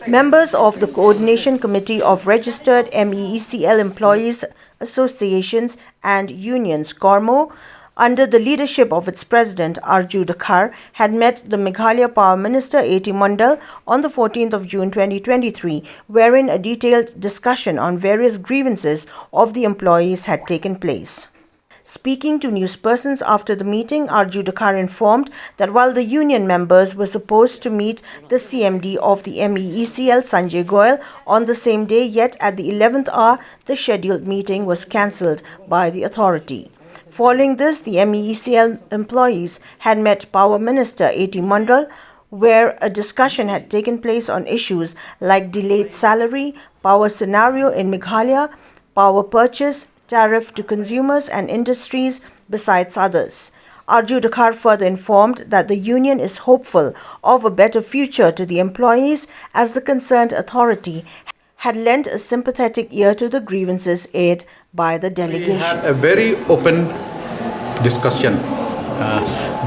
Members of the Coordination Committee of Registered MeECL Employees Associations and Unions CCORMAU, under the leadership of its president Arju Dkhar, had met the Meghalaya Power Minister T Mondal on the 14th of June 2023, wherein a detailed discussion on various grievances of the employees had taken place. Speaking to newspersons after the meeting, Arju Dkhar informed that while the union members were supposed to meet the CMD of the MeECL, Sanjay Goyal, on the same day, yet at the 11th hour, the scheduled meeting was cancelled by the authority. Following this, the MeECL employees had met Power Minister T Mondal, where a discussion had taken place on issues like delayed salary, power scenario in Meghalaya, power purchase, tariff to consumers and industries, besides others. Arju Dkhar further informed that the union is hopeful of a better future to the employees, as the concerned authority had lent a sympathetic ear to the grievances aired by the delegation. We had a very open discussion,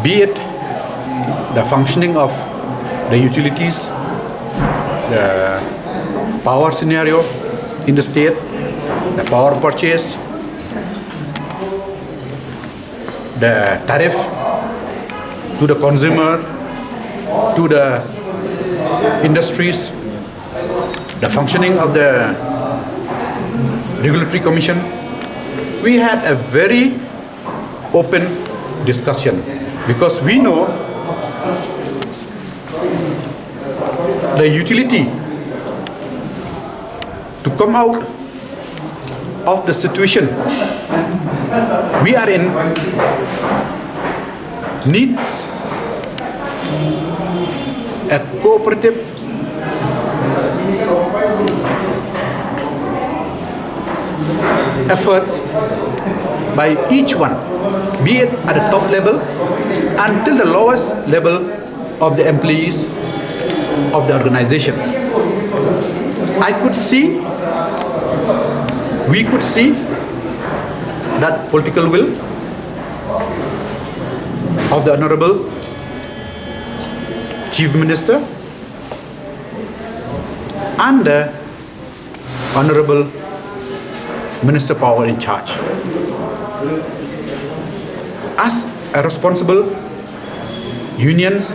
be it the functioning of the utilities, the power scenario in the state, the power purchase, the tariff to the consumer, to the industries, the functioning of the regulatory commission. We had a very open discussion because we know the utility to come out of the situation we are in needs a cooperative efforts by each one, be it at the top level until the lowest level of the employees of the organization. We could see that political will of the Honorable Chief Minister and the Honorable Minister Power in charge. As a responsible unions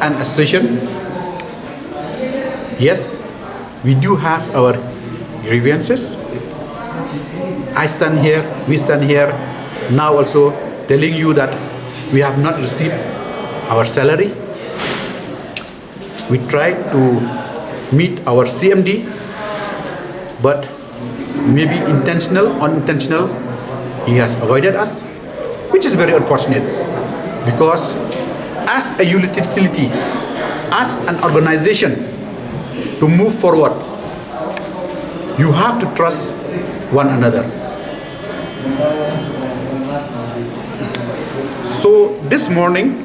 and association, yes, we do have our grievances. We stand here now also telling you that we have not received our salary. We tried to meet our CMD, but maybe intentional, unintentional, he has avoided us, which is very unfortunate, because as a utility, as an organization, to move forward, you have to trust one another. So this morning,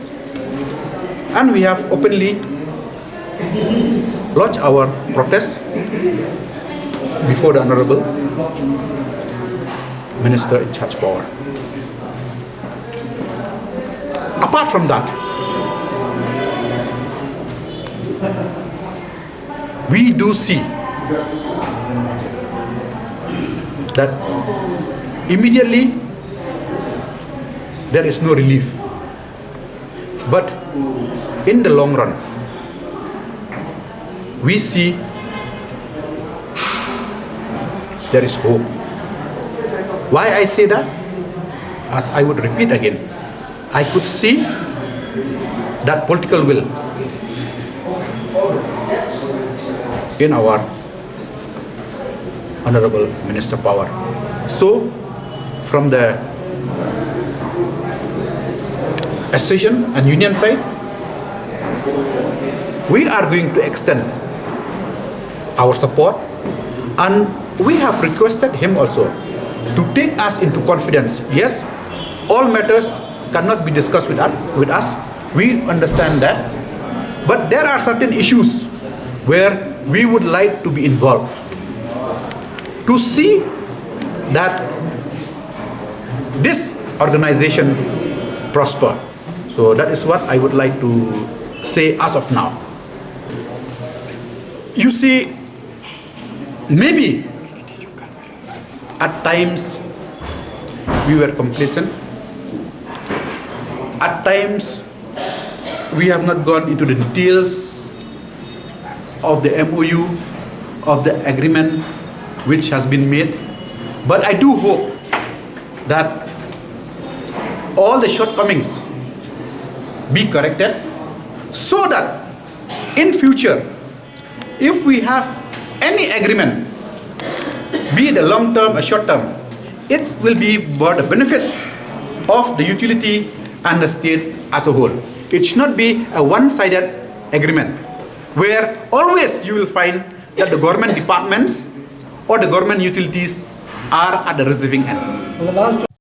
and we have openly lodged our protest before the Honorable Minister in charge power. Apart from that, we do see that immediately there is no relief, but in the long run we see there is hope. Why I say that? As I would repeat again, I could see that political will in our Honorable Minister Power. So from the association and union side, we are going to extend our support, and we have requested him also to take us into confidence. Yes, all matters cannot be discussed with us. We understand that, but there are certain issues where we would like to be involved to see that this organization prosper. So that is what I would like to say as of now. You see, maybe at times we were complacent. At times we have not gone into the details of the MOU, of the agreement which has been made. But I do hope that all the shortcomings be corrected so that in future, if we have any agreement, be it a long term or short term, it will be for the benefit of the utility and the state as a whole. It should not be a one-sided agreement where always you will find that the government departments or the government utilities are at the receiving end.